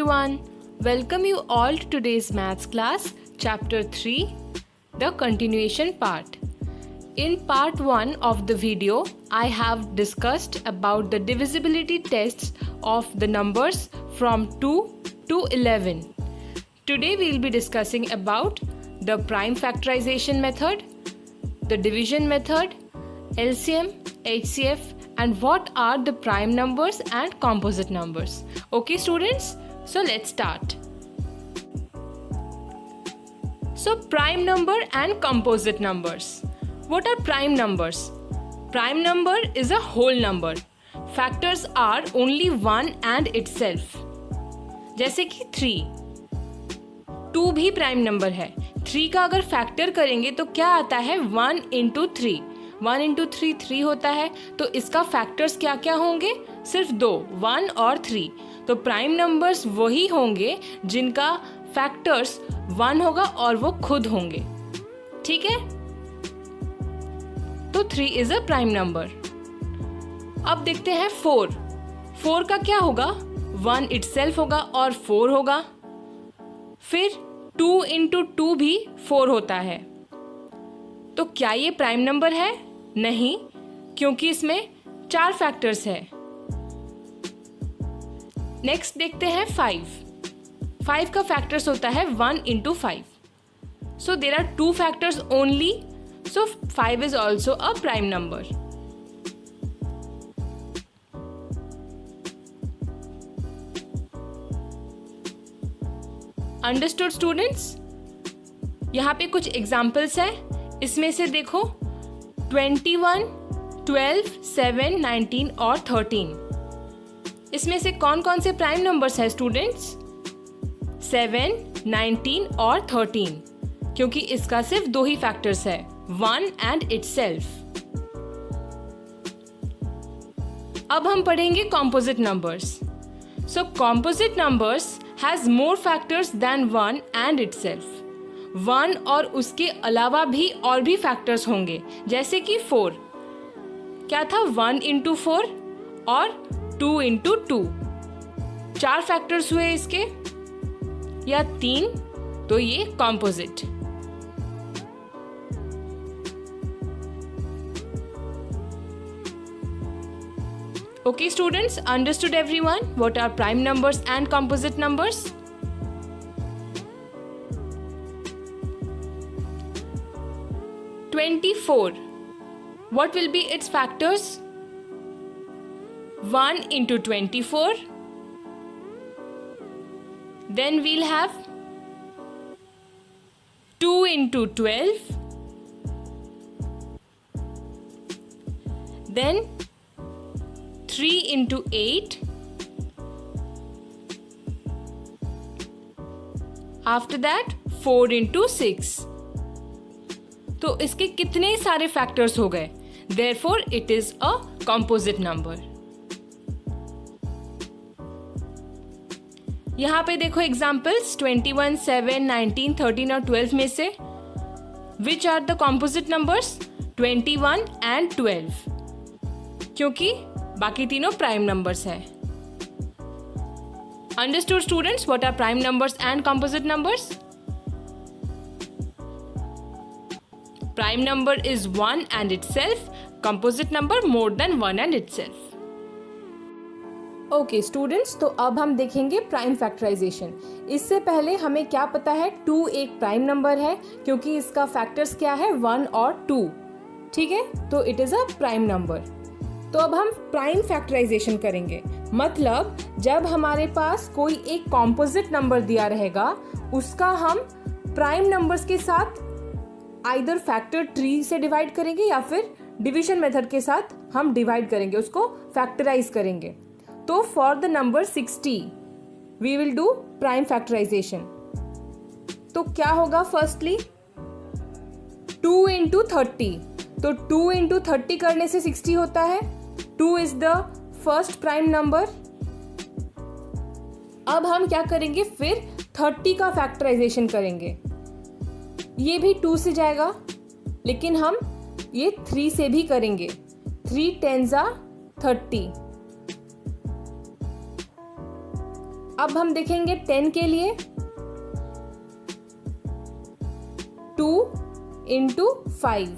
everyone. Welcome you all to today's maths class, chapter 3, the continuation part. In part 1 of the video, I have discussed about the divisibility tests of the numbers from 2 to 11. Today we will be discussing about the prime factorization method, the division method, LCM, HCF, and what are the prime numbers and composite numbers. Okay students, so let's start. So prime number and composite numbers. What are prime numbers? Prime number is a whole number. Factors are only one and itself. जैसे कि 3. 2 भी prime number है. 3 का अगर factor करेंगे तो क्या आता है 1 into 3. 1 into 3 3 होता है. तो इसका फैक्टर्स क्या क्या होंगे? सिर्फ 2, 1 और 3. तो प्राइम नंबर्स वही होंगे जिनका फैक्टर्स 1 होगा और वो खुद होंगे. ठीक है, तो 3 इज अ प्राइम नंबर. अब देखते हैं 4. 4 का क्या होगा? 1 इटसेल्फ होगा और 4 होगा. फिर 2 into 2 भी 4 होता है. तो क्या ये प्राइम नंबर है? नहीं, क्योंकि इसमें 4 फैक्टर्स है. नेक्स्ट देखते हैं 5. 5 का फैक्टर्स होता है 1 into 5. So there are 2 factors only. So 5 is also a prime number. Understood students? यहाँ पे कुछ एग्जाम्पल्स है. इसमें से देखो 21, 12, 7, 19 और 13. इसमें से कौन कौन से प्राइम नंबर्स हैं स्टूडेंट्स? 7, 19 और 13, क्योंकि इसका सिर्फ 2 ही फैक्टर्स है, 1 and itself. अब हम पढ़ेंगे composite numbers. So composite numbers has more factors than 1 and itself. 1 और उसके अलावा भी और भी फैक्टर्स होंगे, जैसे कि 4. क्या था? 1 into 4 और 2 into 2. 4 फैक्टर्स हुए इसके, या 3, तो ये composite. Okay students, understood everyone what are prime numbers and composite numbers? (24). What will be its factors? 1 into 24. Then we'll have 2 into 12. Then 3 into 8. After that 4 into 6. तो इसके कितने सारे फैक्टर्स हो गए? Therefore it is a composite number. यहाँ पे देखो examples 21, 7, 19, 13 और 12 में से which are the composite numbers? 21 and 12, क्योंकि बाकी तीनों प्राइम नंबर्स है. Understood students what are prime numbers and composite numbers? Prime number is 1 and itself. composite number more than 1 and itself. Okay students, तो अब हम देखेंगे प्राइम फैक्टराइजेशन. इससे पहले हमें क्या पता है? 2 एक प्राइम नंबर है क्योंकि इसका फैक्टर्स क्या है? 1 और 2. ठीक है, तो it is a prime number. तो अब हम प्राइम फैक्टराइजेशन करेंगे. मतलब जब हमारे पास कोई एक कॉम्पोजिट नंबर दिया रहेगा, उसका हम प्राइम नंबर्स के साथ आइदर फैक्टर ट्री से डिवाइड करेंगे या फिर डिवीजन मेथड के साथ हम डिवाइड करेंगे, उसको फैक्टराइज करेंगे. तो for the number 60 we will do prime factorization. तो क्या होगा? Firstly 2 into 30. तो 2 into 30 करने से 60 होता है. 2 is the first prime number. अब हम क्या करेंगे? फिर 30 का फैक्टराइजेशन करेंगे. ये भी 2 से जाएगा, लेकिन हम ये 3 से भी करेंगे. 3 10s are 30. अब हम देखेंगे 10 के लिए। 2 into 5।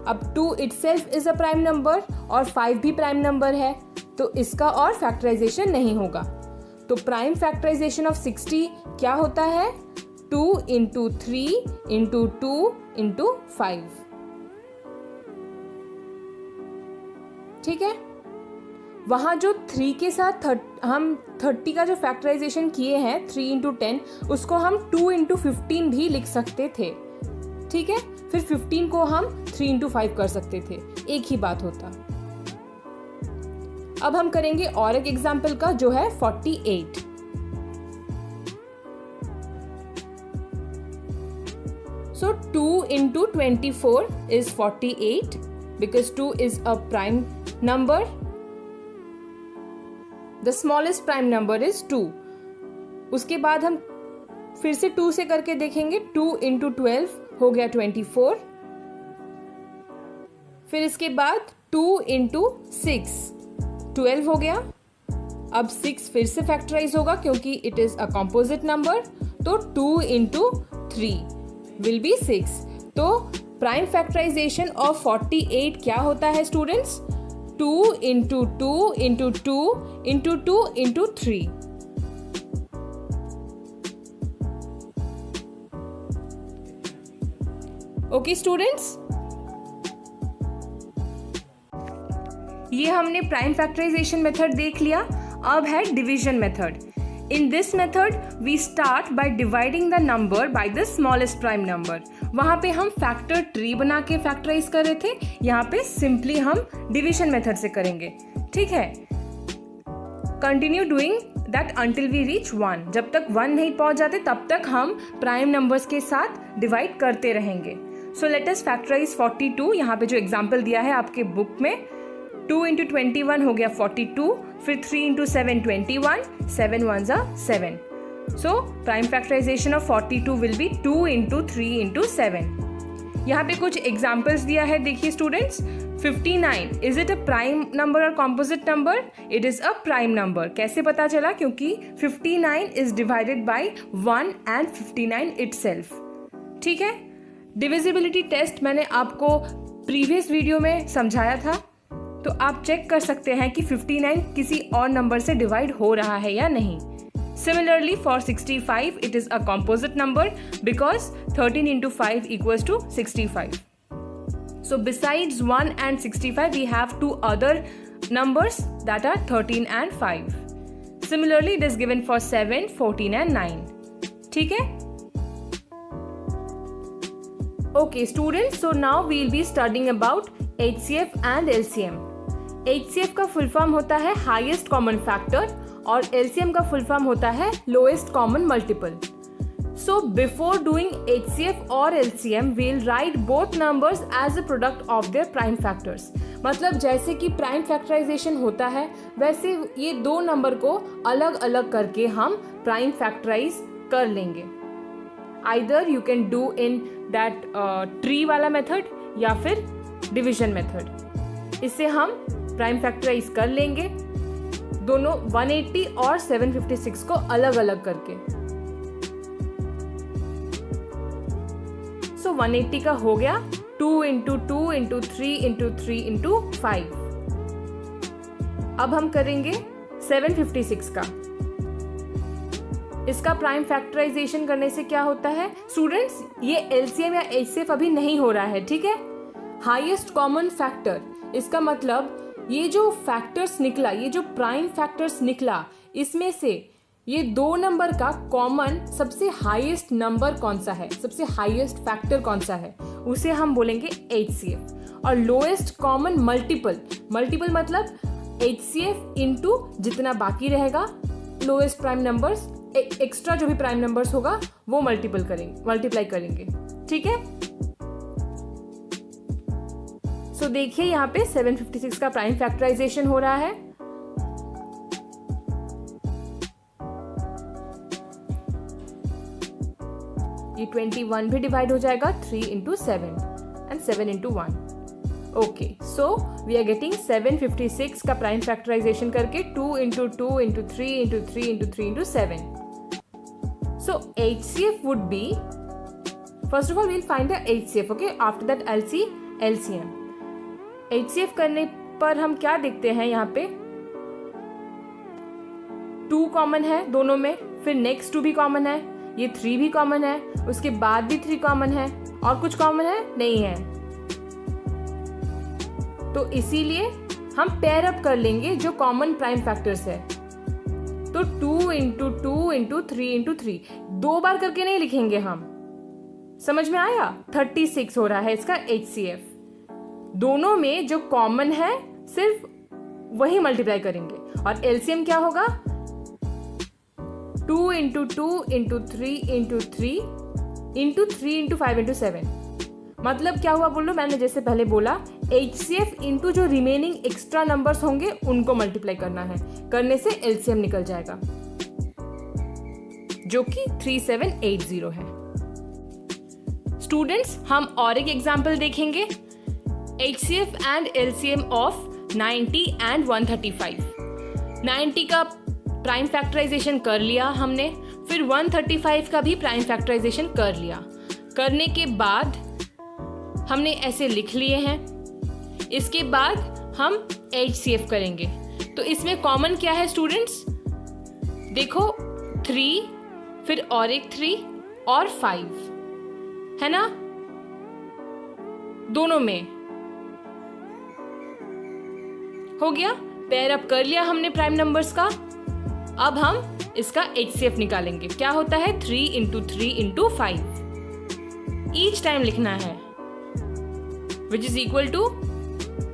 अब 2 itself is a prime number और 5 भी प्राइम नंबर है, तो इसका और फैक्टराइजेशन नहीं होगा। तो प्राइम फैक्टराइजेशन ऑफ 60 क्या होता है? 2 into 3 into 2 into 5। ठीक है, वहां जो 3 के साथ हम 30 का जो फैक्टराइजेशन किए हैं 3 into 10, उसको हम 2 into 15 भी लिख सकते थे। ठीक है, फिर 15 को हम 3 into 5 कर सकते थे, एक ही बात होता। अब हम करेंगे और एक एग्जाम्पल का, जो है 48। So 2 into 24 is 48 because 2 is a prime number. The smallest prime number is 2. उसके बाद हम फिर से 2 से करके देखेंगे। 2 into 12 हो गया 24। फिर इसके बाद 2 into 6 12 हो गया। अब 6 फिर से फैक्टराइज होगा क्योंकि it is a composite number, तो 2 into 3 will be 6। तो प्राइम फैक्टराइजेशन ऑफ 48 क्या होता है students? 2 into 2 into 2 into 2 into 3। Okay students, ये हमने प्राइम फैक्टराइजेशन मेथड देख लिया। अब है division method. In this method we start by dividing the number by the smallest prime number. वहां पे हम फैक्टर ट्री बना के फैक्टराइज कर रहे थे, यहाँ पे सिंपली हम डिवीजन मेथड से करेंगे। ठीक है, continue doing that until we reach 1। जब तक 1 नहीं पहुंच जाते तब तक हम प्राइम नंबर्स के साथ डिवाइड करते रहेंगे। So let us factorize 42। यहाँ पे जो एग्जाम्पल दिया है आपके बुक में, 2 into 21 हो गया 42, फिर 3 into 7 21, 7 ones are 7। So prime factorization of 42 will be 2 into 3 into 7। यहाँ पे कुछ एग्जाम्पल्स दिया है, देखिए students. 59 is it a prime number और composite number? It is a prime number. कैसे पता चला? क्योंकि 59 is divided by 1 and 59 itself। ठीक है, डिविजिबिलिटी टेस्ट मैंने आपको प्रीवियस वीडियो में समझाया था, तो आप चेक कर सकते हैं कि 59 किसी और नंबर से डिवाइड हो रहा है या नहीं। Similarly for 65 it is a composite number because 13 into 5 equals to 65। So besides 1 and 65 we have two other numbers that are 13 and 5। Similarly it is given for 7, 14 and 9। ठीक है? Okay students, so now we will be studying about HCF and LCM। HCF का full form होता है highest common factor और LCM का full form होता है lowest common multiple. So before doing HCF और LCM we will write both numbers as a product of their prime factors. मतलब जैसे कि प्राइम फैक्टराइजेशन होता है वैसे ये दो नंबर को अलग अलग करके हम प्राइम फैक्टराइज कर लेंगे। Either you can do in that tree वाला मेथड या फिर डिवीजन मेथड। इससे हम प्राइम फैक्टराइज कर लेंगे दोनों 180 और 756 को अलग अलग करके। सो 180 का हो गया 2 into 2 into 3 into 3 into 5। अब हम करेंगे 756 का। इसका प्राइम फैक्टराइजेशन करने से क्या होता है स्टूडेंट्स? ये LCM या HCF अभी नहीं हो रहा है, ठीक है? हाईएस्ट कॉमन फैक्टर, इसका मतलब ये जो फैक्टर्स निकला, ये जो प्राइम फैक्टर्स निकला, इसमें से ये दो नंबर का कॉमन सबसे हाईएस्ट नंबर कौन सा है, सबसे हाईएस्ट फैक्टर कौन सा है, उसे हम बोलेंगे HCF। और लोएस्ट कॉमन मल्टीपल, मल्टीपल मतलब HCF इंटू जितना बाकी रहेगा लोएस्ट प्राइम नंबर्स, एक्स्ट्रा जो भी प्राइम नंबर्स होगा वो मल्टीप्लाई करेंगे। ठीक है? सो देखिए यहाँ पे 756 का प्राइम फैक्टराइजेशन हो रहा है। ये 21 भी डिवाइड हो जाएगा 3 into 7 and 7 into 1। Okay, so we are getting 756 का प्राइम फैक्टराइजेशन करके 2 into 2 into 3 into 3 into 3 into 7. So HCF would be, first of all we'll find the HCF, okay? After that LCM. HCF करने पर हम क्या देखते हैं यहाँ पे 2 कॉमन है दोनों में, फिर नेक्स्ट 2 भी कॉमन है, ये 3 भी कॉमन है, उसके बाद भी 3 कॉमन है, और कुछ कॉमन है नहीं है. तो इसीलिए हम पेयर अप कर लेंगे जो कॉमन प्राइम फैक्टर्स है. तो 2 इंटू 2 इंटू 3 इंटू 3 2 बार करके नहीं लिखेंगे हम. समझ में आया? 36 हो रहा है इसका HCF. दोनों में जो कॉमन है सिर्फ वही मल्टीप्लाई करेंगे. और LCM क्या होगा? 2 into 2 into 3 into 3 into 3 into 5 into 7. मतलब क्या हुआ बोलो, मैंने जैसे पहले बोला HCF इंटू जो रिमेनिंग एक्स्ट्रा नंबर्स होंगे उनको मल्टीप्लाई करना है. करने से LCM निकल जाएगा जो कि 3780 है. स्टूडेंट्स, हम और एक एग्जाम्पल देखेंगे. HCF and LCM of 90 and 135. 90 का प्राइम फैक्टराइजेशन कर लिया हमने, फिर 135 का भी प्राइम फैक्टराइजेशन कर लिया. करने के बाद हमने ऐसे लिख लिए हैं. इसके बाद हम HCF करेंगे. तो इसमें कॉमन क्या है स्टूडेंट्स? देखो 3, फिर और एक 3 और 5 है ना, दोनों में हो गया. पेयर अप कर लिया हमने प्राइम नंबर्स का. अब हम इसका HCF निकालेंगे. क्या होता है? 3 इंटू 3 इंटू 5 ईच टाइम लिखना है, विच इज इक्वल टू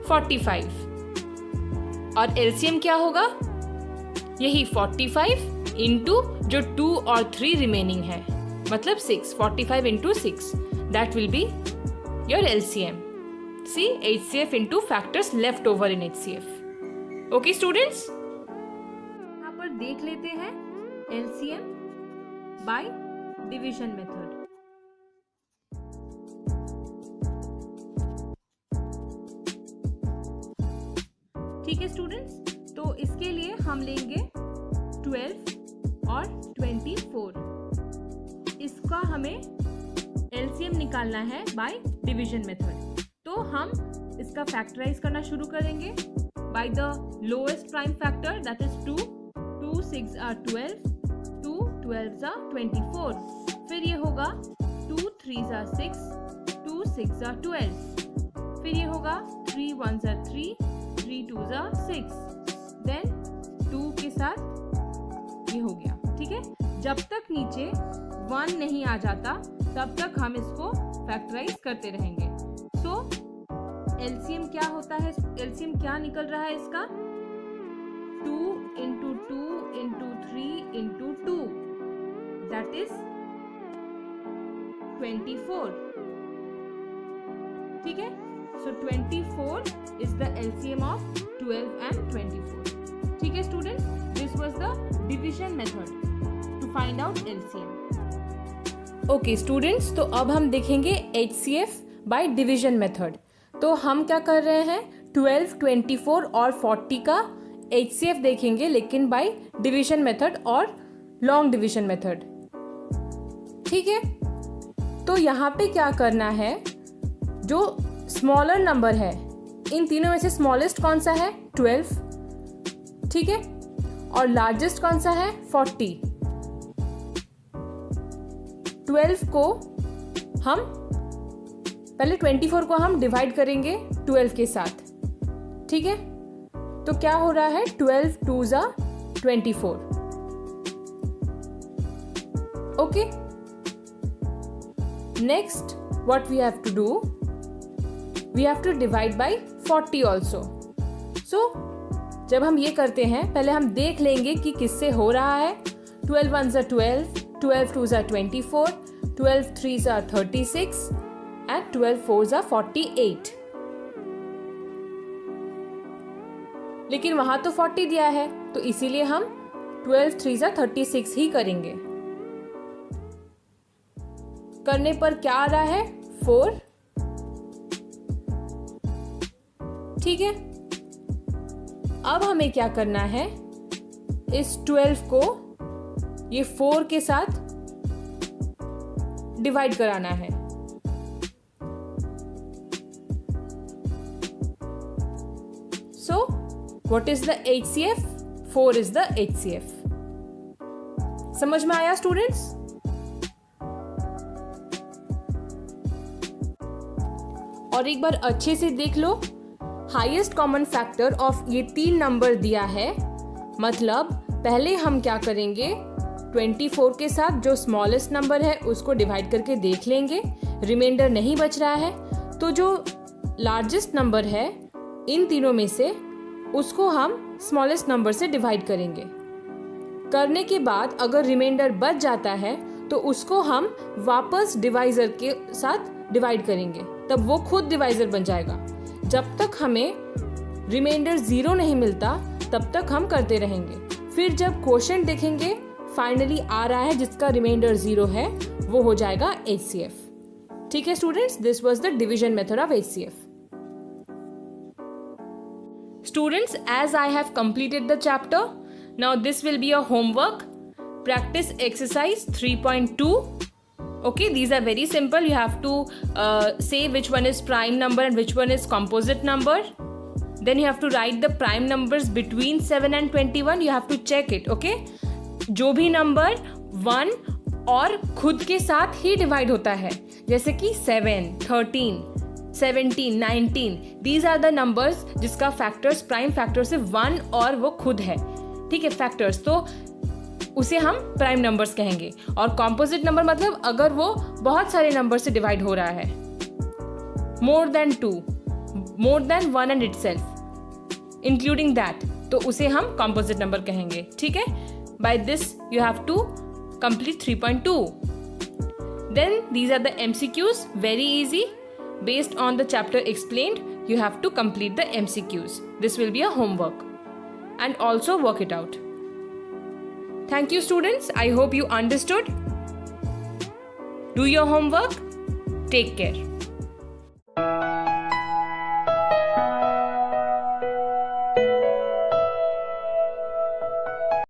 45. और LCM क्या होगा? यही 45 इंटू जो 2 और 3 रिमेनिंग है, मतलब 6. 45 into 6, that will be your LCM. See, HCF into factors left over in HCF. Okay students, यहाँ पर देख लेते हैं LCM बाय डिवीजन मेथड. ठीक है स्टूडेंट्स, तो इसके लिए हम लेंगे 12 और 24. इसका हमें LCM निकालना है बाय डिवीजन मेथड. तो हम इसका फैक्टराइज करना शुरू करेंगे by the lowest prime factor, that is 2. 2 6 are 12, 2 12 are 24. फिर ये होगा 2 3 are 6, 2 6 are 12. फिर ये होगा 3 1 are 3, 3 2 are 6. देन 2 के साथ ये हो गया. ठीक है, जब तक नीचे 1 नहीं आ जाता तब तक हम इसको फैक्टराइज करते रहेंगे. सो LCM क्या होता है? LCM क्या निकल रहा है इसका? 2 into 2 into 3 into 2, that is 24. ठीक है, so 24 is the LCM of 12 and 24. ठीक है students, this was the division method to find out LCM. Okay students, तो अब हम देखेंगे HCF by division method. तो हम क्या कर रहे हैं? 12, 24 और 40 का HCF देखेंगे, लेकिन बाय डिवीजन मेथड और लॉन्ग डिवीजन मेथड. ठीक है, तो यहाँ पे क्या करना है, जो स्मॉलर नंबर है इन तीनों में से स्मॉलेस्ट कौन सा है? 12. ठीक है, और लार्जेस्ट कौन सा है? 40. 12 को हम पहले 24 को हम डिवाइड करेंगे 12 के साथ. ठीक है, तो क्या हो रहा है? 12 2s are 24. Okay, next what we have to do, we have to divide by 40 also. So जब हम ये करते हैं, पहले हम देख लेंगे कि किससे हो रहा है. 12 1s are 12, 12 2s are 24, 12 3s are 36 and 12 4s are 48. लेकिन वहां तो 40 दिया है, तो इसीलिए हम 12 3s are 36 ही करेंगे. करने पर क्या आ रहा है? 4 ठीक है, अब हमें क्या करना है, इस 12 को ये 4 के साथ डिवाइड कराना है। So what is the HCF? 4 is the HCF। समझ में आया स्टूडेंट्स? और एक बार अच्छे से देख लो, हाईएस्ट कॉमन फैक्टर ऑफ ये 3 नंबर दिया है, मतलब पहले हम क्या करेंगे, 24 के साथ जो स्मॉलेस्ट नंबर है उसको डिवाइड करके देख लेंगे, रिमाइंडर नहीं बच रहा है, तो जो लार्जेस्ट नंबर है इन तीनों में से उसको हम स्मॉलेस्ट नंबर से डिवाइड करेंगे। करने के बाद अगर रिमाइंडर बच जाता है तो उसको हम वापस डिवाइजर के साथ डिवाइड करेंगे, तब वो खुद डिवाइजर बन जाएगा। जब तक हमें रिमाइंडर 0 नहीं मिलता तब तक हम करते रहेंगे। फिर जब क्वोशिएंट देखेंगे फाइनली आ रहा है जिसका रिमाइंडर 0 है, वो हो जाएगा HCF। ठीक है students, this was the division method of HCF। Students, as I have completed the chapter, now this will be a homework. Practice exercise 3.2. Okay, these are very simple. You have to say which one is prime number and which one is composite number. Then you have to write the prime numbers between 7 and 21. You have to check it. Okay, जो भी number 1 और खुद के साथ ही divide होता है, जैसे कि 7, 13, 17, 19, these are the numbers जिसका फैक्टर्स प्राइम फैक्टर से 1 और वो खुद है। ठीक है, फैक्टर्स, तो उसे हम प्राइम नंबर्स कहेंगे। और कॉम्पोजिट नंबर मतलब अगर वो बहुत सारे नंबर से डिवाइड हो रहा है, more than 2, more than 1 and itself including that, तो उसे हम कॉम्पोजिट नंबर कहेंगे। ठीक है, by this you have to complete 3.2। Then these are the MCQs, very easy. Based on the chapter explained, you have to complete the MCQs. This will be a homework and also work it out. Thank you students. I hope you understood. Do your homework. Take care.